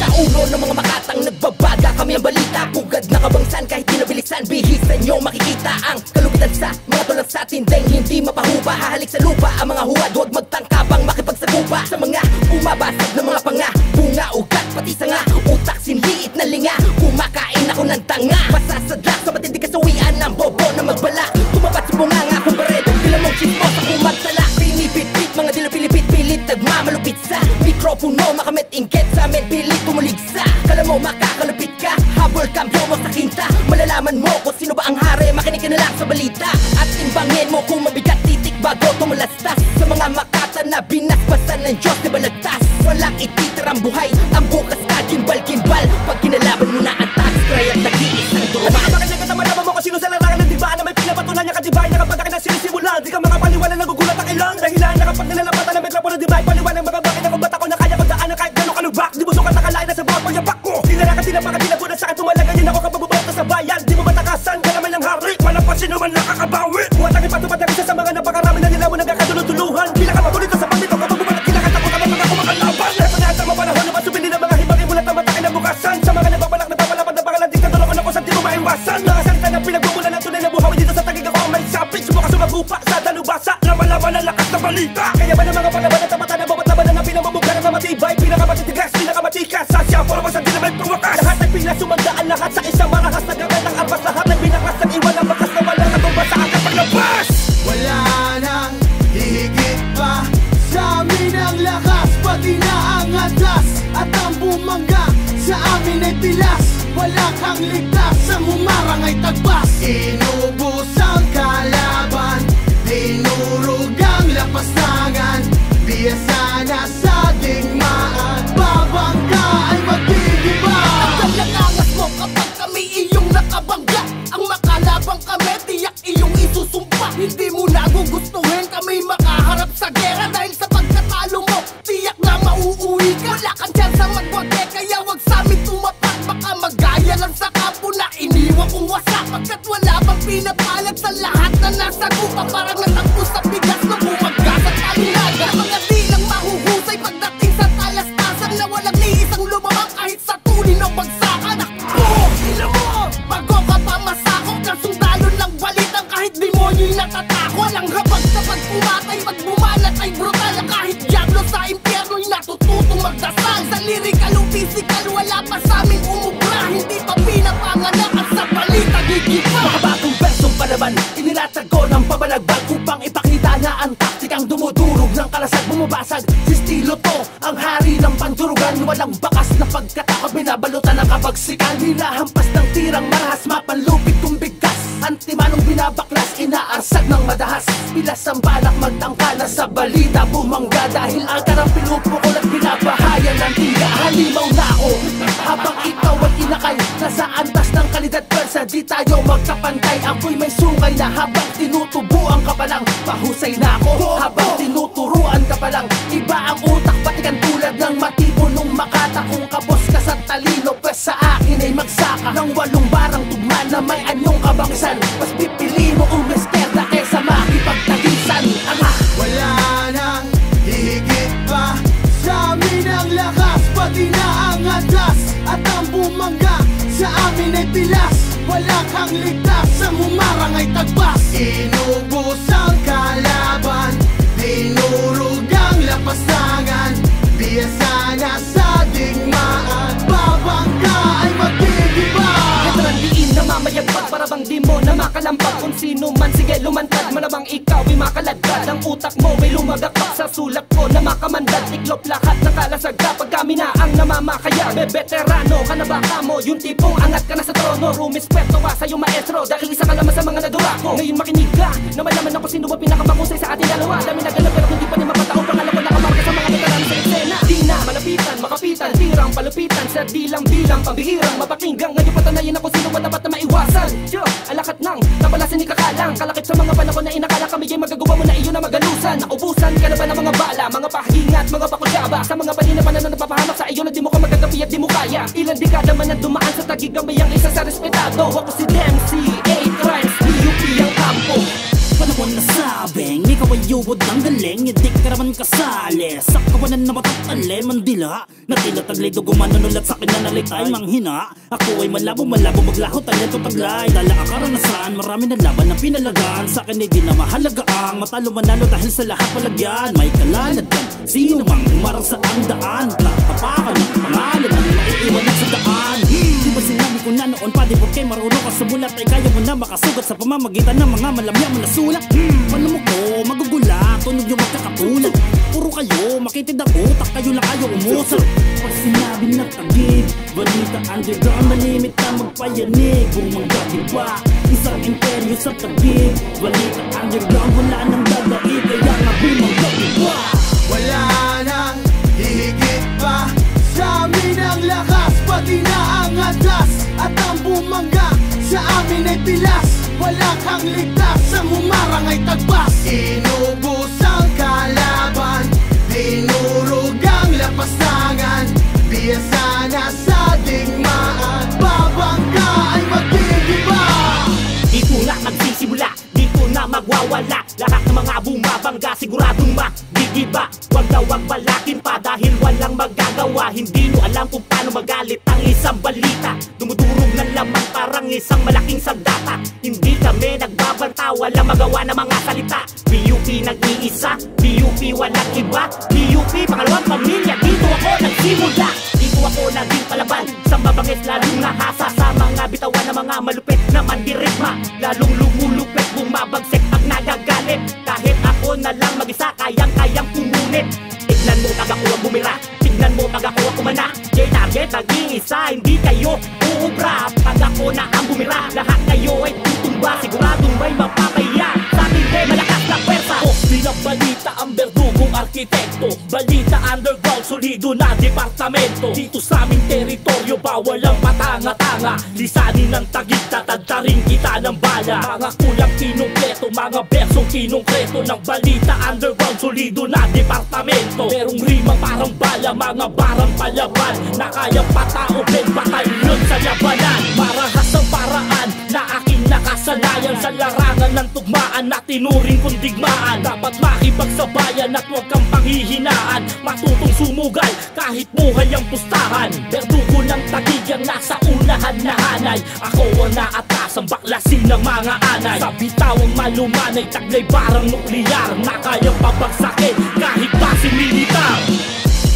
Sa ulo ng mga makatang nagbabaga, kami ang balita. Pugad na kabangsan kahit pinabilisan. Bihis sa inyo makikita ang kalugitan sa mga tulad sa tindeng hindi mapahuba. Hahalik sa lupa ang mga huwad, huwag magtangkabang makipagsaguba. Sa mga bumabasag ng mga panga, bunga, ugat, pati sanga. Utak sinliit na linga, kumakain ako ng tanga. Masasadla sa matindi kasawian ng bobo na magbala. Tumapat sa bunganga kung baredo, bilang mong chismo sa kumagsala. Pinipit-pit, mga dilapilipit-pilit, nagmamalupit sa mikropono. Makamit ingket sa amin, pilit pumuligsa. Kala mo makakalupit ka, habol kambyo mo sa kinta. Malalaman mo kung sino ba ang hari, makinig ka na lang sa balita. At timbangin mo kung mabigat titik bago tumulastas. Sa mga makata na binasbasan ng Diyos na balagtas. Walang ititirang buhay, ang bukas ka gimbal-gimbal. Pag kinalaban mo na ang tax, kaya nag-iis ng duruma. Napakamakinig ka na malaman mo kung sino sa larangan ng diba na may pinapatunan niya kadibay na kapag akin ang sinisimulan. Di ka makapaniwala, nagugulat ang ilang dahilan na kapag nilalapatan ng mikropono dibay. Paliwanag mga bakit na kung ba't ako na kaya ko daan na kahit gano'ng kalubak. Di mo sukat nakalain na sa bawat pagyapak ko. Tinarakan sila mga tinabunan sa akin, tumalagan ako kapag bubalik sa bayan. Di mo matakasan, ka naman ang hari, walang pa sino man nakakabawi. Buhat ang ipatupad na isa sa mga napakarami na nila mo nagkakatulong-tuluhan. Bila ka matulito sa pangito kapag bumalik kinakata ko kami mga kumakalaban. Napanahal sa mga panahon na masubili ng mga hibang imulat na matakin na bukasan. Sa mga nababalak na papalaban na pangalan diktador ako sa di mo maiwasan. Mga salita na pinagmumulan ng tunay na buhawi dito sa tagig ako ang may sapit. Subukan sumagupa sa dalubasa, laban-laban ang lakas ng balita. Kaya ba ng mga palaban at tapatan na bawat laban na pinamamugara na matibay. Pinakamatitigas, pinakamatikas, sa siya, forma sa di naman tumakas. Lahat ay pinasumandaan, lahat sa isang mga Hindi mo na gugustuhin kami makaharap sa gera. Dahil sa pagkatalo mo, tiyak na mauuwi ka. Wala kang chance ang magwate, kaya wag sa'min tumapak. Baka magaya lang sa kampo na iniwan kong wasak. Pagkat wala pang pinapalag sa lahat na nasa gupa. Parang natagpo sa bigas na bumagas at talinaga. Mga di lang mahuhusay pagdating sa talastasan, na walang ni isang lumamang kahit sa tulin o bagsakan. Ina mo, bago ka pa masakop ng sundalo ng balitang kahit demonyo'y natatako. Walang rabag sa pagpumatay, pag bumanat ay brutal. Kahit diablo sa impyerno'y natututong magdasal. Sa lyrical o physical, wala pa sa'min umubra. Hindi pa pinapanganak at sa balita gigiba. Mga bagong bersong palaban, inilatag ko ng pabalagbag upang ipakita na ang taktikang dumudurog ng kalasag bumabasag. Si estilo to, ang hari ng pandurugan. Walang bakas na pagkatakot, binabalutan ng kabagsikan. Hinahampas ng tirang marahas, mapanlupit kung bigkas. Antimanong binabaklas, inaarsag ng madahas. Pilas ang balak magtangkala sa balita bumangga. Dahil ang karang pinupukol at binabahayan ng tiga. Halimaw na ako, habang ikaw ay inakay. Nasa antas ng kalidad pwersa, di tayo magkapantay. Ako'y may sungay na habang tinutubuan ka pa lang. Mahusay na ako, habang tinuturuan ka pa lang. Iba ang utak, pati kan tulad ng matipunong makata. Kung kabos ka sa talino, pwes sa akin ay magsaka ng 8 barang tugma na may anyong kabangisan. Mas pipili mo umeskerda kesa makipagtagisan. Wala nang hihigit pa sa amin ang lakas, pati na ang adas at ang bumangga sa amin ay pilas. Wala kang ligtas, ang humarang ay tagbas. Inubos ang kalaban, dinurog ang lapastangan. Biyasa na sa digmaan, babangga ay magdidiba. Katraliin na mamayagpag, para bang di mo na makalampag. Kung sino man, sige lumantad, malamang ikaw ay makalagad. Ang utak mo may lumagakpak sa sulat ko na makamandad. Iklop lahat ng kalasag kapag kami na ang namamakaya. Bebeterano ka na ba kamo, yung tipong angat ka na sa trono. Rumispeto ka sa'yo maestro, dahil isa ka naman sa mga nadura ko. Ngayon makinig ka, na malaman ako sino ba pinakamakusay sa ating dalawa. Dami na ganap pero hindi pa niya mapatao, pangalan ko nakamarka sa mga veterano sa eksena. Di na malapitan, makapitan, tirang palupitan sa dilang-dilang pambihirang mapakinggang. Ngayon patanayin ako sino ba dapat na maiwasan. Alakat nang napalasin ni kakalang, kalakip sa mga panahon na inakala kami ay magagawa mo na iyo na magalusan. Naubusan ka na ba ng mga bala, mga pahingat, mga bakulyaba, sa mga balina pa na napapahamak sa iyo na di mo ka magagapi at di mo kaya. Ilang dekada man ang dumaan sa tagigamay ang isa sa respetado. Ako si Dempsey, 8 crimes, PUP ang kampo. Panahon na sabing, ikaw ay yubod ng galing. Hindi ka naman kasali sa kawanan na matatali. Mandila, na tila taglay duguman. Nanulat sa'kin na nalitay manghina. Ako ay malabo maglaho, talento taglay. Dala ang karanasan, marami na laban na pinalagaan. Sa'kin ay di na mahalaga ang matalo manalo dahil sa lahat palagyan. May kalalagyan, sino mang umarang sa ang daan. Nakapakan ng pangalan ang maiiwanan sa daan. Di ba sinabi ko na noon, pati porque marunong ka sa bulat ay kaya mo na makasugat sa pamamagitan ng mga malamya mo na sulat. Paano mo ko magugula, tunog yung magkakatulad. Puro kayo, makitid ang utak, kayo lang kayo umusap. Pag sinabi na tagig, balita underground, malimit na magpayanig. Bumangga diba, isang imperyo sa tagig. Balita underground, wala nang dadaig, kaya nga bumangga diba. Wala nang hihigit pa sa amin ang lakas, pati na ang adas at ang bumangga sa amin ay pilas. Wala kang ligtas, ang humarang ay tagbas. Inubos ang kalaban, dinurog ang lapastangan. Biyasa na sa digmaan, babangga ay magdidiba. Dito na nagsisimula, dito na magwawala. Lahat ng mga bumabangga siguradong magigiba. Wag na wag balakin pa dahil walang magagawa. Hindi nyo alam kung paano magalit ang isang balita. Dumudurog ng laman parang isang malaking sandata. Hindi kami nagbabanta, walang magawa na mga salita. PUP nag-iisa, PUP walang iba. PUP pangalawang pamilya, dito ako nagsimula. Dito ako naging palaban sa mabangis, lalong nahasa sa mga bitawan ng mga malupit na mandirigma. Lalong lumulupit, bumabagsik pag nagagalit. Kahit ako na lang mag-isa, kayang-kayang pumunit. Tignan mo pag ako ang bumira, tignan mo pag ako ang kumana. Target naging isa, hindi kayo uubra. Pag ako na ang bumira, lahat kayo ay tutumba. Siguradong may mapapaya, sa atin ay malakas na pwersa. Binabalita ang berdugong arte arkitekto. Balita underground, solido na departamento. Dito sa aming teritoryo, bawal ang patanga-tanga. Lisanin ng tagig, tatagtarin kita ng bala. Mga kulang kinumpleto, mga bersong kinongkreto. Ng balita underground, solido na departamento. Merong rima parang bala, mga barang palaban na kayang patao-ben batalyon sa labanan. Marahas ang paraan na aking nakasanayan sa larangan ng tugmaan na tinuring kong digmaan. Dapat makipagsabayan at huwag kang panghihinaan. Matutong sumugal kahit buhay ang pustahan. Berdugo ng tagig ang nasa unahan na hanay. Ako ang naatas ang baklasin ng mga anay. Sa bitawang malumanay, taglay barang nukleyar na kayang pabagsakin kahit base militar.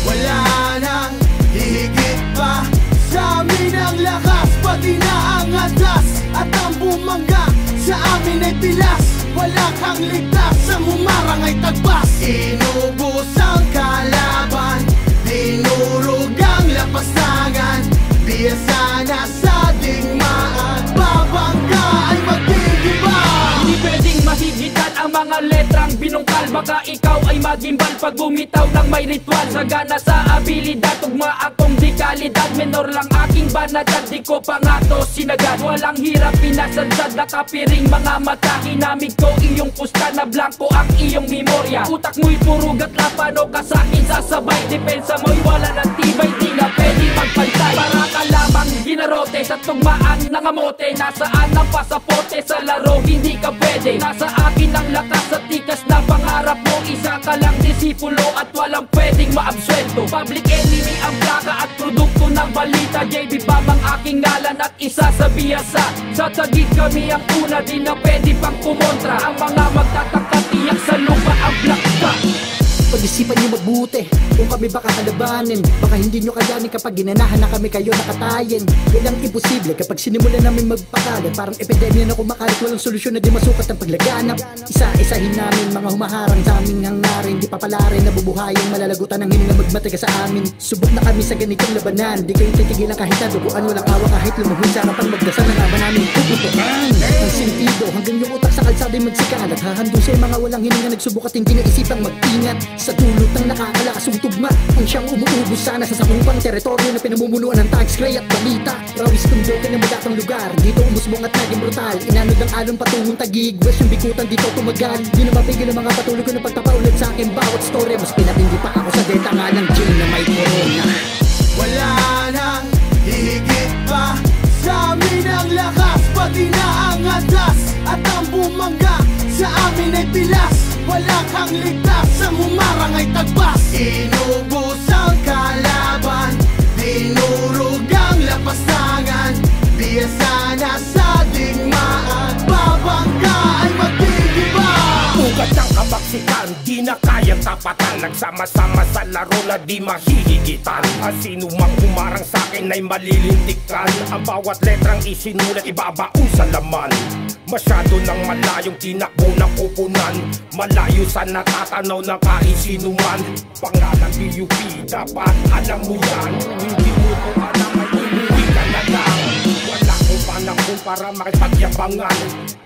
Wala nang hihigit pa sa amin ang lakas, pati na ang atas at ang bumangga sa amin ay pilas. Wala kang ligtas, ang humarang ay tagbas. Inubos ang kalaban, dinurog ang lapastangan. Biyasa na sa digmaan, babangga ay magdidiba. Hindi pwedeng mahihitan ang mga letrang binungkal. Baka ikaw ay magimbal pag bumitaw ng may ritual. Sagana sa abilidad, tugma akong di kalidad. Menor lang aking banatad, di ko pa nga to sinagad. Walang hirap, pinasadsad, nakapiring mga mata. Hinamig ko iyong pusta na blanco ang iyong memorya. Utak mo'y purugat, lapano ka sa'kin sasabay. Depensa mo'y wala ng tibay, di na pwede magpantay. Para ka lamang ginarote sa tugmaan ng amote. Nasaan ang pasaporte sa laro, hindi ka pwede. Nasa akin ang lakas sa tikas na pangarap mo. Isa ka lang disipulo at walang pwedeng maabsuelto. Public enemy ang plaka at produkto ng balita. JB Bam ang aking ngalan at isa sa biyasa. Sa tagig kami ang una, di na pwede pang kumontra. Ang mga magtataka, tiyak sa lupa ang black spot. Pag-isipan nyo magbuti kung kami baka kalabanin. Baka hindi nyo kayanin kapag ginanahan na kami kayo nakatayin. Walang imposible kapag sinimulan namin magpakalat. Parang epidemya na kumakalat, walang solusyon na di masukat ang paglaganap. Isa-isahin namin mga humaharang sa aming hangarin. Di papalarin na bubuhayin, malalagutan ang hininga magmatiga sa amin. Subok na kami sa ganitong labanan, di kayo titigilan kahit naduguan. Walang awa kahit lumuhin sa harapan, magdasal na laban namin puputukan. Ang sentido hanggang yung utak sa kalsada ay magsikalat. Hahandun sa mga walang hininga nagsubok at hindi naisipang mag-ingat. Sa dulot ng nakakalakas ang tugma, ang siyang umuubos sana sa sakupang teritoryo na pinamumunuan ng tags, kray at balita. Rawis tundokin ng madatang lugar, dito umusbong at naging brutal. Inanod ang alon patungong tagig, west yung bikutan dito tumagal. Di na mapigil ang mga patulog ko na pagpapaulit sa akin bawat story. Mas pinatindi pa ako sa deta nga ng jail na may corona. Wala nang hihigit pa sa amin ang lakas, pati na ang atas at ang bumangga sa amin ay pilas. Wala kang ligtas, ang humarang ay tagbas. Inubos ang kalaban, dinurog ang lapastangan. Biyasa na sa digmaan, babangga ay magdidiba. Ugat ng kabaksikan, di na kayang tapatan. Nagsama-sama sa laro na di mahihigitan. Ang sino mang humarang sa'kin ay malilintikan. Ang bawat letrang isinulat ibabaon sa laman. Masyado nang malayong tinakbo ng kupunan. Malayo sa natatanaw ng kaisinuman. Pangalan PUP, dapat alam mo yan. Hindi mo to alam ay umuwi ka na lang. Wala kong panahon para makipagyabangan.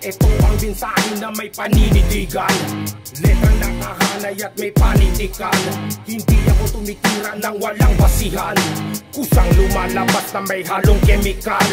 Ito ang mensahe na may paninitigan. Letrang nakahanay at may panitikan. Hindi ako tumitira ng walang basihan. Kusang lumalabas na may halong kemikal.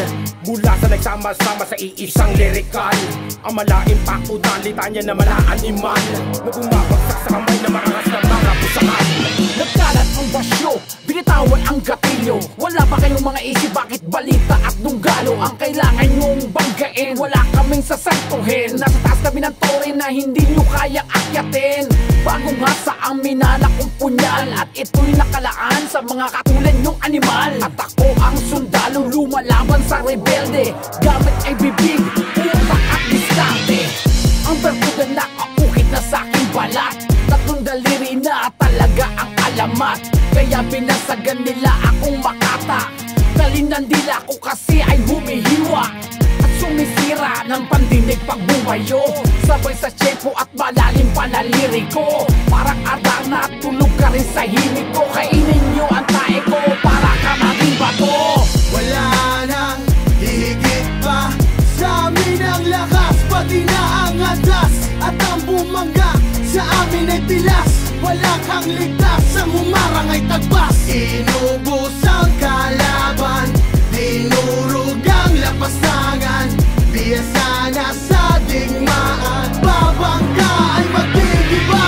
Mula sa nagsama-sama sa iisang lirikal. Ang mala-impacto na litanya na malaaniman. Na bumabagsak sa kamay na marangas na mga pusakan. Nagkalat ang basyo, binitawan ang gatilyo. Wala ba kayong mga isip bakit balita at dunggalo ang kailangan nyong banggain? Wala kaming sasantuhin, nasa taas kami ng tore na hindi nyo kayang akyatin. Bago nga sa amin na nakumpunyal at ito'y nakalaan sa mga katulad nyong animal. At ako ang sundalo lumalaban sa rebelde, gamit ay bibig, utak at diskarte. Ang bermuda nakaukit na sa aking balat, tatlong daliri na talaga ang alamat. Kaya binasagan nila akong makata. Dalinan dila ko kasi ay humihiwa at sumisira ng pandinig pagbumayo. Sabay sa tsepo at malalim pa na liriko. Parang arda na tulog ka rin sa himig ko. Kainin nyo ang tae ko para ka maging bato. Wala nang hihigit pa sa amin ang lakas, pati na ang atas at ang bumangga sa amin ay pilas. Wala kang Inubos ang kalaban, dinurog ang lapastangan. Biyasa na sa digmaan, babangka ay magdidiba.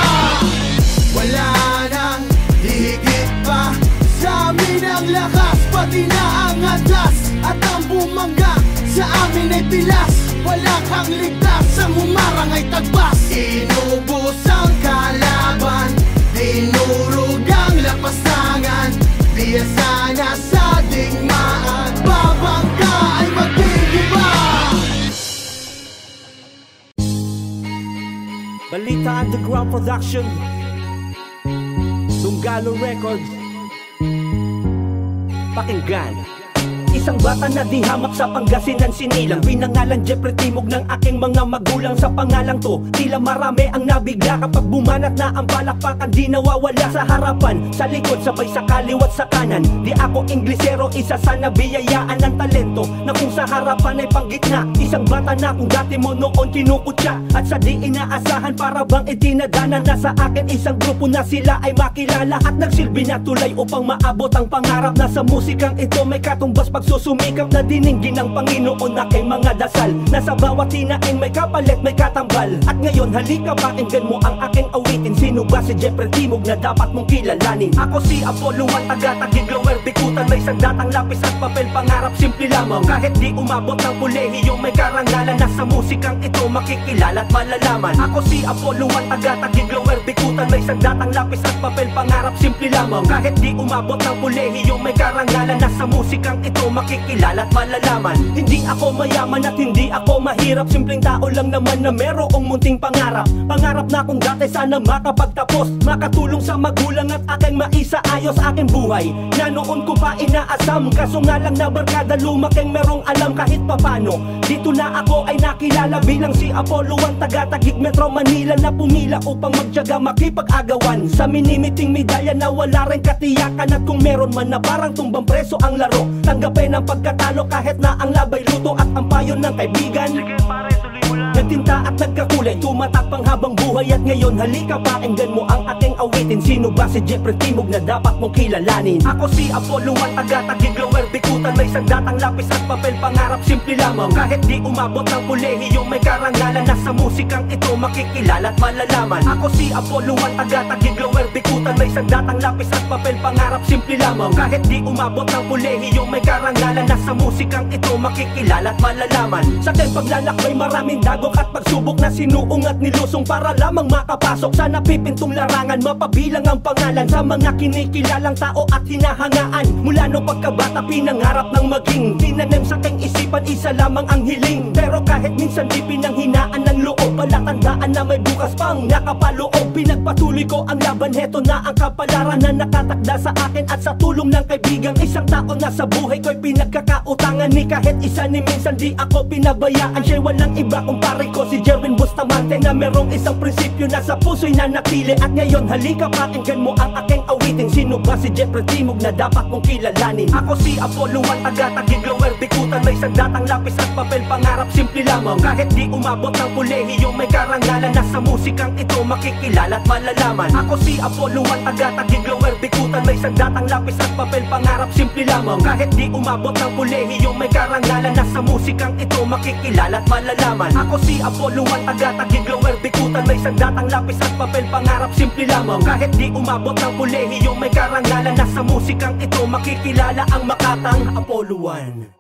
Wala nang hihigit pa sa amin ang lakas, pati na ang atas. At ang bumangga sa amin ay pilas. Wala kang ligtas, ang humarang ay tagbas. Inubos ang kalaban, dinurog ang lapastangan. Biyasa na sa digmaan, babangka ay magdidiba. Balita Underground Production, Dunggalo Records. Pakinggan. Isang bata na di hamak sa Pangasinan sinilang, pinangalan Jeffrey Timog ng aking mga magulang. Sa pangalang to, tila marami ang nabigla kapag bumanat na ang palakpakan. Di nawawala sa harapan, sa likod, sabay sa kaliwat sa kanan. Di ako Inglesero, isa sa nabiyayaan ng talento na kung sa harapan ay panggitna. Isang bata na kung dati mo noon kinukutya, at sa di inaasahan para bang itinadana na sa akin isang grupo na sila ay makilala at nagsilbi na tulay upang maabot ang pangarap na sa musikang ito may katumbas pag susumikap na diningin ng Panginoon na kay mga dasal na sa bawat tinain may kapalit, may katambal. At ngayon halika pakinggan mo ang aking awitin. Sino ba si Jeffrey Timog na dapat mong kilalanin? Ako si Apollo at taga-Taguig Lower Bikutan. May sandatang lapis at papel, pangarap simple lamang. Kahit di umabot ng kolehiyo may karangalan na sa musikang ito makikilala at malalaman. Ako si Apollo at taga-Taguig Lower Bikutan. May sandatang lapis at papel, pangarap simple lamang. Kahit di umabot ng kolehiyo may karangalan na sa musikang ito makikilala at malalaman. Hindi ako mayaman at hindi ako mahirap, simpleng tao lang naman na merong munting pangarap. Pangarap na kung dati sana makapagtapos, makatulong sa magulang at aking maisaayos aking buhay na noon ko pa inaasam. Kaso nga lang na barkada lumaking merong alam kahit papano. Dito na ako ay nakilala bilang si Apollo ang taga-Taguig Metro Manila na pumila upang magtiyaga makipag-agawan sa minimiting medalya na wala rin katiyakan. At kung meron man na parang tumbang preso ang laro, tanggapin ng pagkatalo kahit na ang labay luto at ang payo ng kaibigan. Sige pare, tuloy mo lang. Nagtinta at nagkakulay, tumatak pang habang buhay. At ngayon halika pakinggan mo ang ating awitin. Sino ba si Jeffrey Timog na dapat mong kilalanin? Ako si Apollo at taga-Taguig Lower Bikutan. May sandatang lapis at papel, pangarap simple lamang. Kahit di umabot ng kolehiyo may karangalan na sa musikang ito makikilala at malalaman. Ako si Apollo at taga-Taguig Lower Bikutan. May sandatang lapis at papel, pangarap simple lamang. Kahit di umabot ng kolehiyo may karangalan na sa musikang ito makikilala at malalaman. Sa aking paglalakbay maraming dagok at pagsubok na sinuong at nilusong para lamang makapasok sa napipintong larangan. Mapabilang ang pangalan sa mga kinikilalang tao at hinahangaan. Mula nung pagkabata pinangarap ng maging, tinanim sa aking isipan isa lamang ang hiling. Pero kahit minsan di pinanghinaan ng loob, palatandaan na may bukas pang nakapaloob. Pinagpatuloy ko ang laban, heto na ang kapalaran na nakatakda sa akin. At sa tulong ng kaibigan, isang tao na sa buhay ko'y pinagkakautangan ni kahit isa ni minsan di ako pinabayaan. Siya'y walang iba kung pare ko si Jerwin Bustamante na merong isang prinsipyo na sa puso'y nanatili. At ngayon halika pakinggan mo ang aking awitin. Sino ba si Jeffrey Timog na dapat mong kilalanin? Ako si Apollo at taga-Taguig Lower Bikutan. May sandatang lapis at papel, pangarap simple lamang. Kahit di umabot ng kolehiyo may karangalan na sa musikang ito makikilala at malalaman. Ako si Apollo at taga-Taguig Lower Bikutan. May sandatang lapis at papel, pangarap simple lamang. Kahit di umabot ng kolehiyo may karangalan na sa musikang ito makikilala at malalaman. Ako si Apollo at taga-Taguig Lower Bikutan. May sandatang lapis at papel, pangarap simple lamang. Kahit di umabot ng kolehiyo may karangalan na sa musikang ito makikilala ang makatang Apollo 1.